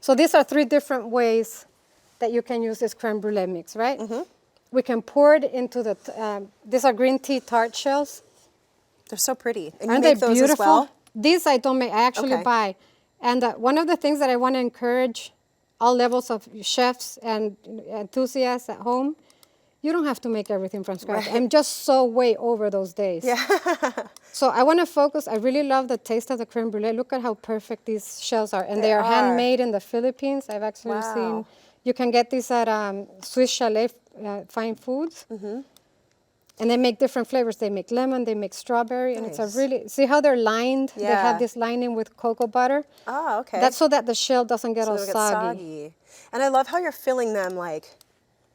So these are 3 different ways that you can use this creme brulee mix, right? We can pour it into the, these are green tea tart shells. They're so pretty. And Aren't you make they those beautiful? as well? These I don't make, I actually buy. And one of the things that I want to encourage all levels of chefs and enthusiasts at home, you don't have to make everything from scratch. Right. I'm just so way over those days. Yeah. So I want to focus, I really love the taste of the creme brulee. Look at how perfect these shells are. And they are handmade in the Philippines. I've actually seen, you can get these at Swiss Chalet Fine Foods. And they make different flavors. They make lemon, they make strawberry, and it's a really, see how they're lined? Yeah. They have this lining with cocoa butter. Oh, okay. That's so that the shell doesn't get so all they don't soggy. get soggy. And I love how you're filling them like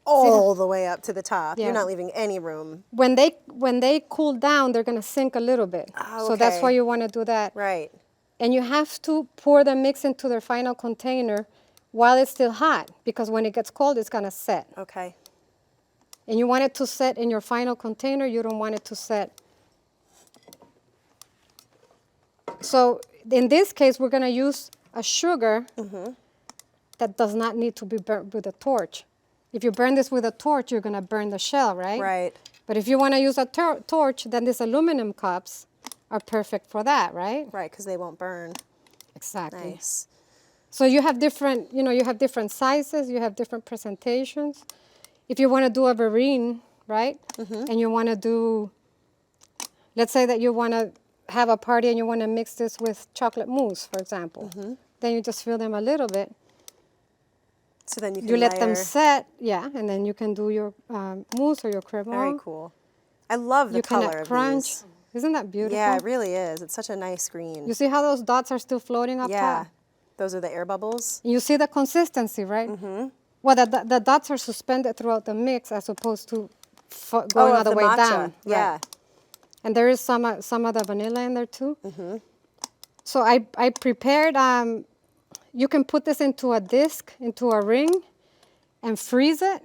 all the way up to the top. Yeah. You're not leaving any room. When they cool down, they're going to sink a little bit. Oh, so that's okay. why you want to do that. Right. And you have to pour the mix into their final container while it's still hot, because when it gets cold, it's going to set. Okay. And you want it to set in your final container. You don't want it to set. So in this case, we're going to use a sugar that does not need to be burnt with a torch. If you burn this with a torch, you're going to burn the shell, right? Right. But if you want to use a torch, then these aluminum cups are perfect for that, right? Right, because they won't burn. Exactly. Nice. So you have different, you have different sizes, you have different presentations. If you want to do a verrine, right? And you want to do, let's say that you want to have a party and you want to mix this with chocolate mousse, for example. Then you just fill them a little bit. So then you can let them layer. set, and then you can do your mousse or your crème. Very cool. I love the color can of crunch. these. Isn't that beautiful? Yeah, it really is. It's such a nice green. You see how those dots are still floating up top? Those are the air bubbles. You see the consistency, right? Well, the dots are suspended throughout the mix as opposed to going all the way matcha. down. Yeah. Right. And there is some of the vanilla in there too. So I prepared, you can put this into a disc, into a ring, and freeze it.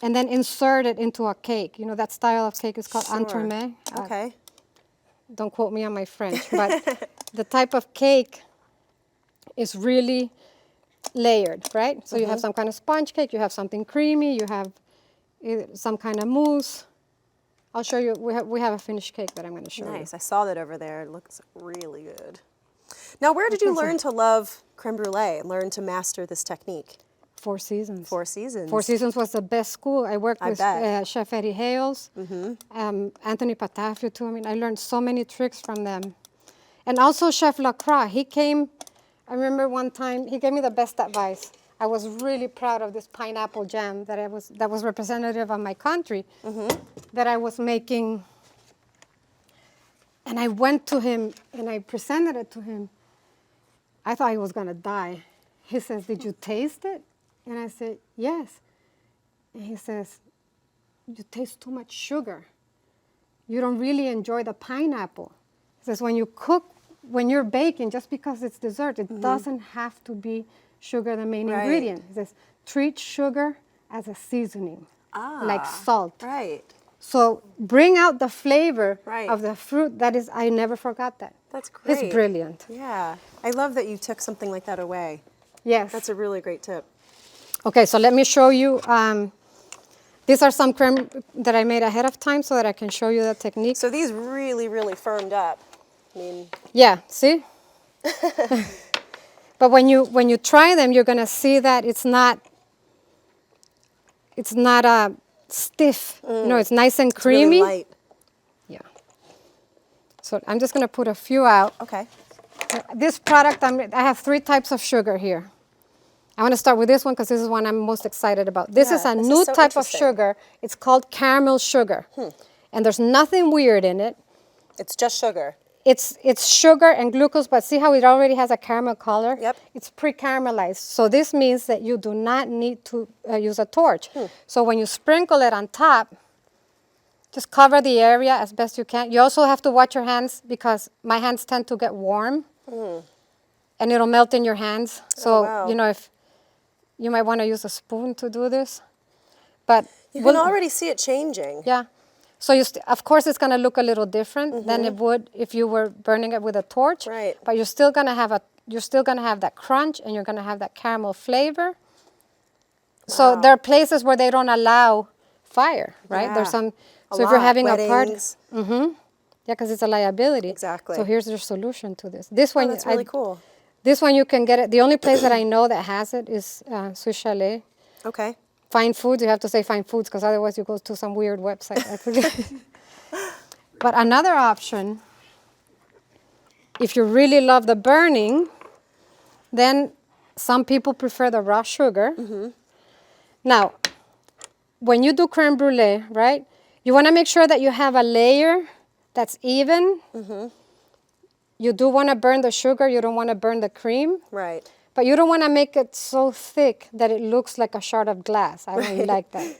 And then insert it into a cake. You know, that style of cake is called entremet. Okay. Don't quote me on my French, but the type of cake is really layered, right? So you have some kind of sponge cake, you have something creamy, you have some kind of mousse. I'll show you, we have a finished cake that I'm going to show you. Nice. I saw that over there. It looks really good. Now, where did you learn to love creme brulee and learn to master this technique? Four Seasons. Four Seasons. Four Seasons was the best school. I worked with Chef Eddie Hales, Anthony Patafio too. I mean, I learned so many tricks from them. And also Chef Lacroix, he came, I remember one time, he gave me the best advice. I was really proud of this pineapple jam that was representative of my country, that I was making. And I went to him and I presented it to him. I thought he was gonna die. He says, "Did you taste it?" And I said, "Yes." And he says, "You taste too much sugar. You don't really enjoy the pineapple." He says, when you're baking, just because it's dessert, it doesn't have to be sugar the main ingredient. He says, treat sugar as a seasoning, like salt. Right. So bring out the flavor Right. of the fruit. That is, I never forgot that. That's great. It's brilliant. Yeah. I love that you took something like that away. Yes. That's a really great tip. Okay, so let me show you. These are some creme that I made ahead of time so that I can show you the technique. So these really, really firmed up. I mean, yeah, see? But when you try them, you're gonna see that it's not stiff. It's nice and creamy. Really light. Yeah. So I'm just gonna put a few out. Okay. This product, I have 3 types of sugar here. I want to start with this one because this is one I'm most excited about. This is a new type of sugar. It's called caramel sugar. And there's nothing weird in it. It's just sugar. It's sugar and glucose, but see how it already has a caramel color? Yep. It's pre-caramelized. So this means that you do not need to use a torch. So when you sprinkle it on top, just cover the area as best you can. You also have to watch your hands because my hands tend to get warm. And it'll melt in your hands. So, if you might want to use a spoon to do this. But you can already see it changing. Yeah. So of course it's going to look a little different than it would if you were burning it with a torch. Right. But you're still going to have you're still going to have that crunch and you're going to have that caramel flavor. So there are places where they don't allow fire, right? Yeah. There's some. A So if you're lot. having a party, Weddings. yeah, because it's a liability. Exactly. So here's your solution to this. This one, That's really cool. This one you can get it. The only place that I know that has it is Swiss Chalet. Okay. Fine Foods. You have to say Fine Foods because otherwise you go to some weird website. I forget. But another option, if you really love the burning, then some people prefer the raw sugar. Now, when you do crème brûlée, right, you want to make sure that you have a layer that's even. You do want to burn the sugar. You don't want to burn the cream. Right. But you don't want to make it so thick that it looks like a shard of glass. I don't like that.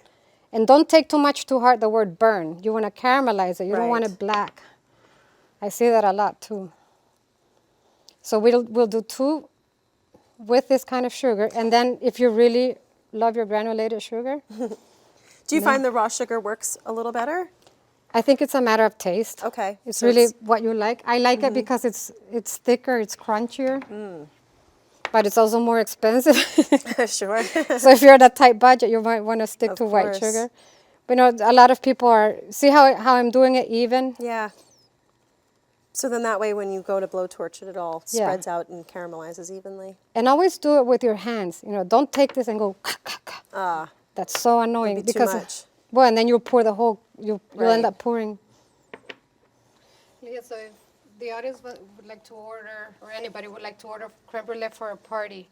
And don't take too much to heart the word burn. You want to caramelize it. You don't want it black. I see that a lot too. So we'll do 2 with this kind of sugar. And then if you really love your granulated sugar. Do you find the raw sugar works a little better? I think it's a matter of taste. Okay. It's So really what you like. I like it because it's thicker, it's crunchier. But it's also more expensive. Sure. So if you're at a tight budget, you might want to stick to white course. sugar. But you know, a lot of people are, see how I'm doing it even? Yeah. So then that way when you go to blowtorch it, it all spreads out and caramelizes evenly. And always do it with your hands. You know, don't take this and go, That's so annoying. Would be too because much. Well, and then you'll pour the whole, you'll end up pouring. Yeah, so if the audience would like to order, or anybody would like to order crème brûlée for a party,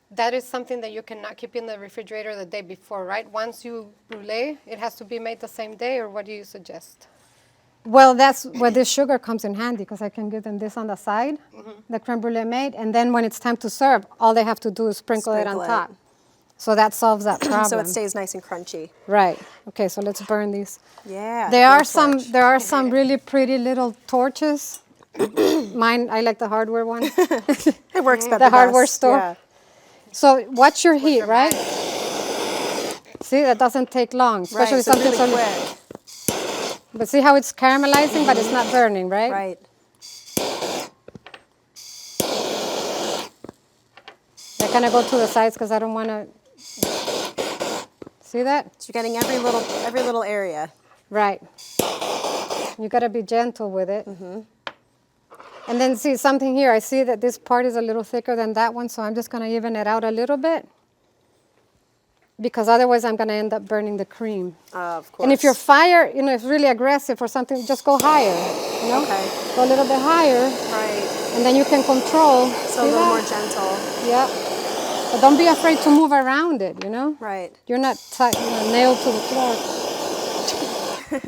that is something that you cannot keep in the refrigerator the day before, right? Once you brûlée, it has to be made the same day, or what do you suggest? Well, that's where this sugar comes in handy, because I can give them this on the side, the crème brûlée made, and then when it's time to serve, all they have to do is sprinkle it on top. So that solves that problem. So it stays nice and crunchy. Right. Okay, so let's burn these. Yeah. There are some really pretty little torches. Mine, I like the hardware one. It works better. The hardware store. Yeah. So watch your heat, right? See, that doesn't take long, especially Right, so something really so quick. But see how it's caramelizing, but it's not burning, right? Right. I kind of go to the sides because I don't want to. See that? So you're getting every little area. Right. You got to be gentle with it. And then see something here. I see that this part is a little thicker than that one, so I'm just going to even it out a little bit. Because otherwise I'm going to end up burning the cream. Of course. And if your fire, you know, is really aggressive or something, just go higher, you know? Okay. Go a little bit higher. Right. And then you can control. So a little more gentle. Yeah. But don't be afraid to move around it, you know? Right. You're not nailed to the floor.